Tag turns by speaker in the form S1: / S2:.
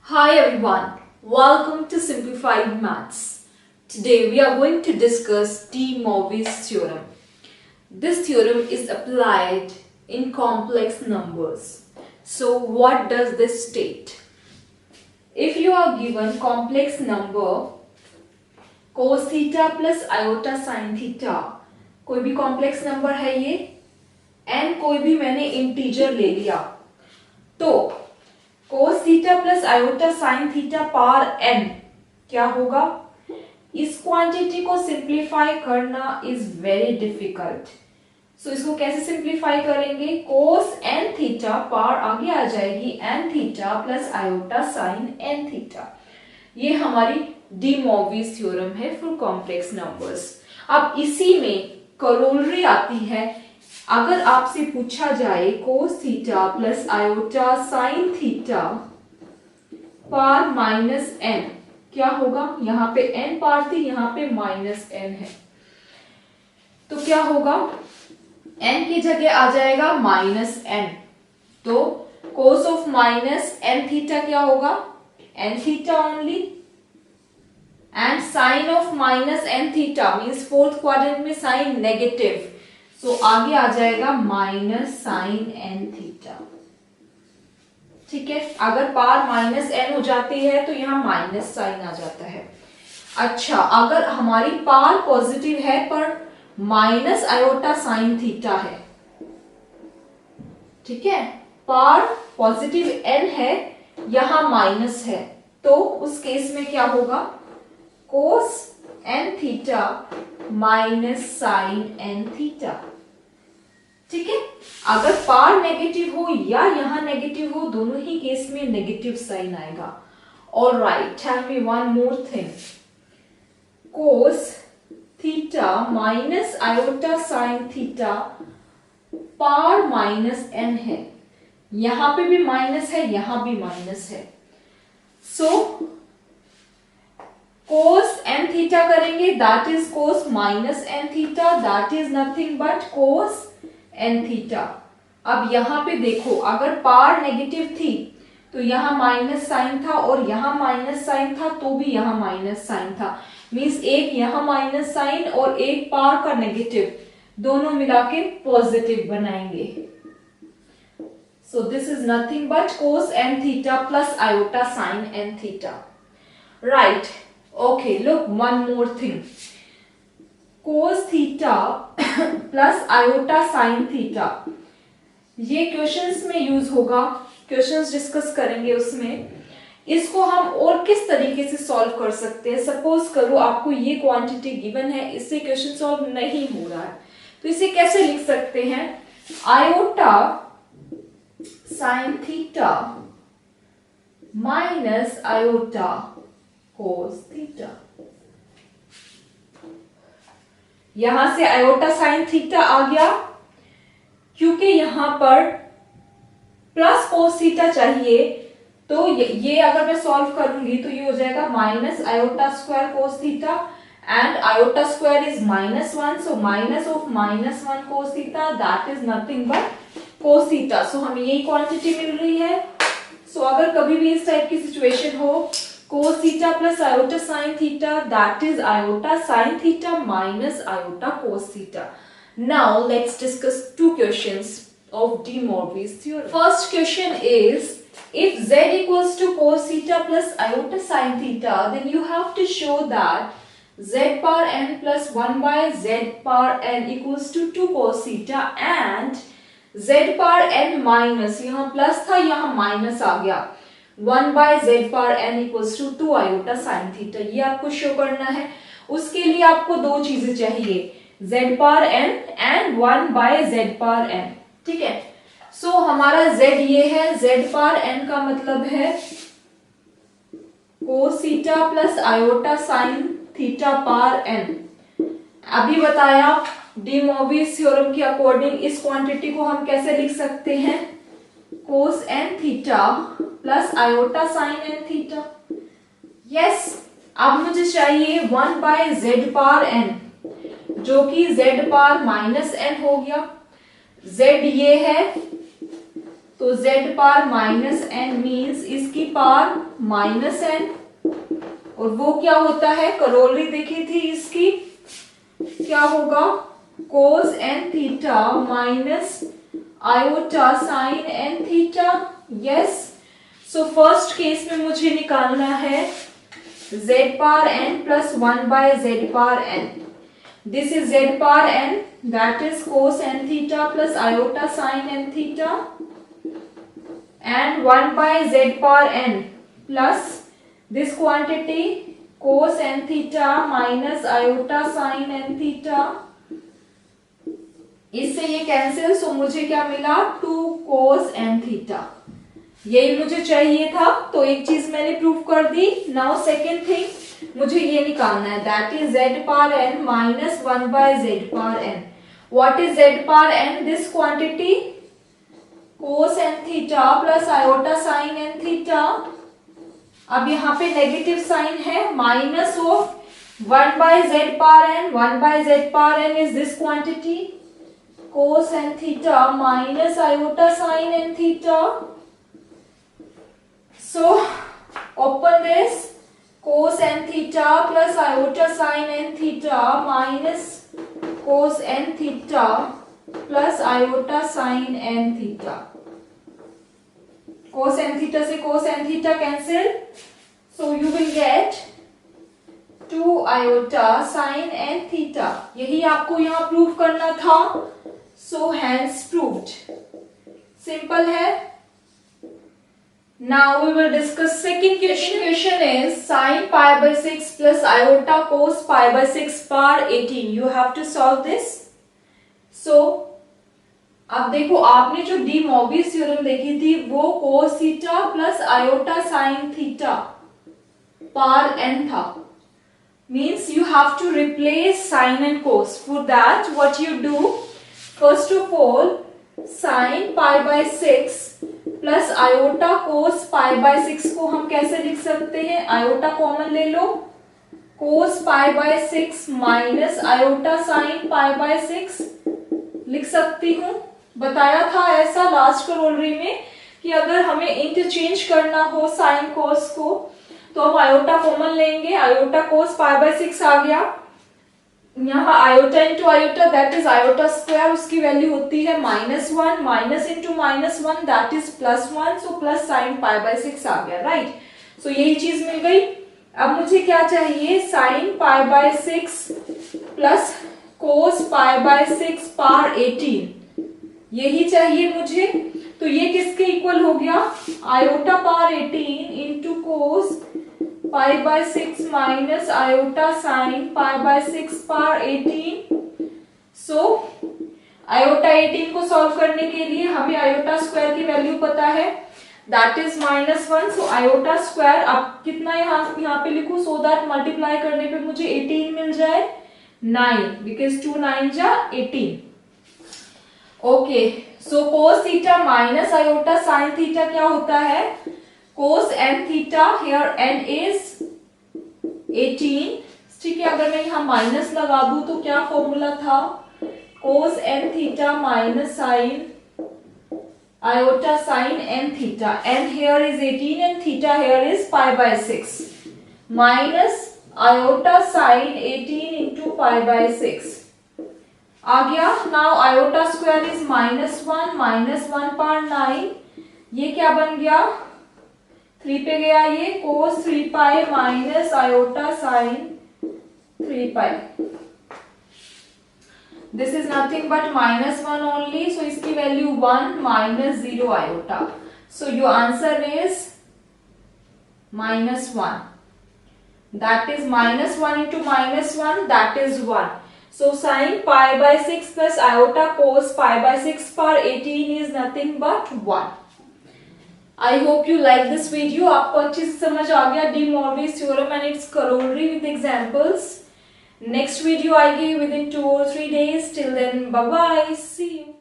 S1: Hi everyone, welcome to Simplified Maths. Today we are going to discuss De Moivre's theorem. This theorem is applied in complex numbers. So what does this state? If you are given complex number cos theta plus iota sin theta, कोई भी complex number है ये, n कोई भी मैंने integer ले लिया, तो cos theta plus iota sine theta power n क्या होगा? इस क्वांटिटी को सिंप्लीफाई करना इज वेरी डिफिकल्ट. सो इसको कैसे सिंप्लीफाई करेंगे? cos n थीटा पावर आगे आ जाएगी n theta plus iota sine n theta. ये हमारी डी मोइव्रे's थ्योरम है फॉर कॉम्प्लेक्स नंबर्स. अब इसी में करोलरी आती है. अगर आपसे पूछा जाए cos theta plus iota sine theta power minus n क्या होगा? यहाँ पे n पावर थी, यहाँ पे माइनस n है, तो क्या होगा? n की जगह आ जाएगा माइनस n. तो cos of minus n theta क्या होगा? n theta only. And sine of minus n theta means fourth quadrant में साइन नेगेटिव, सो आगे आ जाएगा माइनस साइन n थीटा. ठीक है, अगर पावर माइनस n हो जाती है तो यहाँ माइनस साइन आ जाता है. अच्छा, अगर हमारी पावर पॉजिटिव है पर माइनस आयोटा साइन थीटा है, ठीक है, पावर पॉजिटिव n है, यहां माइनस है, तो उस केस में क्या होगा? cos n theta minus sine n theta. ठीक है, अगर पावर नेगेटिव हो या यहां नेगेटिव हो, दोनों ही केस में नेगेटिव साइन आएगा. Alright, tell me one more thing. cos theta minus iota sine theta power minus n है, यहां पे भी माइनस है, यहां भी माइनस है. सो cos n थीटा करेंगे, that is cos minus n theta, that is nothing but cos n theta. अब यहां पे देखो, अगर पावर नेगेटिव थी तो यहां माइनस साइन था और यहां माइनस साइन था, तो भी यहां माइनस साइन था. मींस एक यहां माइनस साइन और एक पावर का नेगेटिव, दोनों मिला के पॉजिटिव बनाएंगे. So this is nothing but cos n theta plus iota sine n theta. Right. Okay, look, one more thing. Cos theta plus iota sine theta, ये क्वेश्चंस में use होगा, क्वेश्चंस डिस्कस करेंगे उसमें. इसको हम और किस तरीके से सॉल्व कर सकते हैं? सपोज करो आपको ये क्वांटिटी गिवन है, इससे क्वेश्चन सॉल्व नहीं हो रहा है, तो इसे कैसे लिख सकते हैं? Iota sine theta minus iota cos theta. यहां से आयोटा साइन थीटा आ गया, क्योंकि यहां पर प्लस cos थीटा चाहिए, तो ये अगर मैं सॉल्व करूंगी तो ये हो जाएगा minus iota square cos theta, and iota square is minus 1, so minus of minus 1 cos theta, that is nothing but cos theta. So हमें यही क्वांटिटी मिल रही है. सो अगर कभी भी इस टाइप की सिचुएशन हो, cos theta plus iota sin theta, that is iota sin theta minus iota cos theta. Now let's discuss two questions of De Moivre's theorem. First question is, if z equals to cos theta plus iota sin theta, then you have to show that z power n plus 1 by z power n equals to 2 cos theta and z power n minus, यहाँ plus था यहाँ minus आ गया, 1 by z power n equals to 2 iota sin theta. ये आपको show करना है. उसके लिए आपको दो चीजें चाहिए, z power n and 1 by z power n. ठीक है, सो हमारा z ये है, z power n का मतलब है cos theta plus iota sine theta power n. अभी बताया डी मोइव्रे's थ्योरम के अकॉर्डिंग इस क्वांटिटी को हम कैसे लिख सकते हैं? cos n theta plus iota sine n theta. Yes, अब मुझे चाहिए 1 बाय z पावर n, जो कि z पावर माइनस n हो गया. z ये है, तो z power minus n means इसकी पावर माइनस n, और वो क्या होता है, करोलरी देखी थी इसकी, क्या होगा, cos n theta minus iota sine n theta. Yes, so first case में मुझे निकालना है z power n plus 1 by z power n। This is z power n, that is cos n theta plus iota sin n theta, and 1 by z power n plus this quantity cos n theta minus iota sin n theta। इससे ये cancel, सो मुझे क्या मिला, 2 cos n theta। यही मुझे चाहिए था, तो एक चीज मैंने प्रूव कर दी। नाउ सेकेंड थिंग मुझे ये निकालना है, that is z power n minus 1 by z power n। What is z power n? This quantity cos n theta plus iota sine n theta. अब यहाँ पे नेगेटिव साइन है, minus of 1 by z power n। 1 by z power n is this quantity cos n theta minus iota sine n theta. So open this, cos n theta plus iota sin n theta minus cos n theta plus iota sin n theta। cos n theta से cos n theta cancel, so you will get 2 iota sin n theta। यही आपको यहाँ prove करना था, so hence proved। Simple है। Now we will discuss second question. Question is sin pi by 6 plus iota cos pi by 6 power 18. You have to solve this. So अब देखो, आपने जो डी मोविस थ्योरम देखी थी वो cos theta plus iota sin theta power n था। Means you have to replace sin and cos. For that what you do, first of all sin pi by 6 plus iota cos pi by 6 को हम कैसे लिख सकते हैं, iota common ले लो, cos pi by 6 minus iota sine pi by 6 लिख सकती हूँ। बताया था ऐसा लास्ट करोलरी में कि अगर हमें इंटरचेंज करना हो साइन कोस को तो हम आयोटा कॉमन लेंगे। आयोटा कोस पाई बाय 6 आ गया, यहाँ iota into iota that is iota square, उसकी वैल्यू होती है -1, minus into -1 that is +1, so plus sign pi by 6 आ गया, राइट। सो यही चीज मिल गई। अब मुझे क्या चाहिए, sign pi by 6 plus cos pi by 6 power 18, यही चाहिए मुझे। तो ये किसके इक्वल हो गया, iota power 18 into cos pi by 6 minus iota sine pi by 6 power 18। So iota 18 को सॉल्व करने के लिए हमें आयोटा स्क्वायर की वैल्यू पता है, that is -1। So iota square, अब कितना यहाँ पे लिखूं सो दैट मल्टीप्लाई करने पे मुझे 18 मिल जाए, 9, बिकॉज 2 9 जा 18। Okay, so cos theta minus iota sine theta क्या होता है, cos n theta, here n is 18। ठीक है, अगर मैं यहाँ माइनस लगा दूं तो क्या फॉर्मूला था, cos n theta minus sine iota sine n theta, n here is 18 and theta here is pi by 6 minus iota sign 18 into pi by 6 आ गया। Now iota square is -1 power 9, ये क्या बन गया, 3 पे गया ये, cos 3 pi minus iota sine 3 pi. This is nothing but -1 only, so इसकी value 1 minus 0 iota. So your answer is -1, that is -1 into -1 that is 1। So sine pi by 6 plus iota cos pi by 6 power 18 is nothing but 1। I hope you like this video. आपको अच्छे से समझ आ गया De Moivre's theorem and it's corollary with examples. Next video आएगी within 2 or 3 days। Till then bye bye, see you.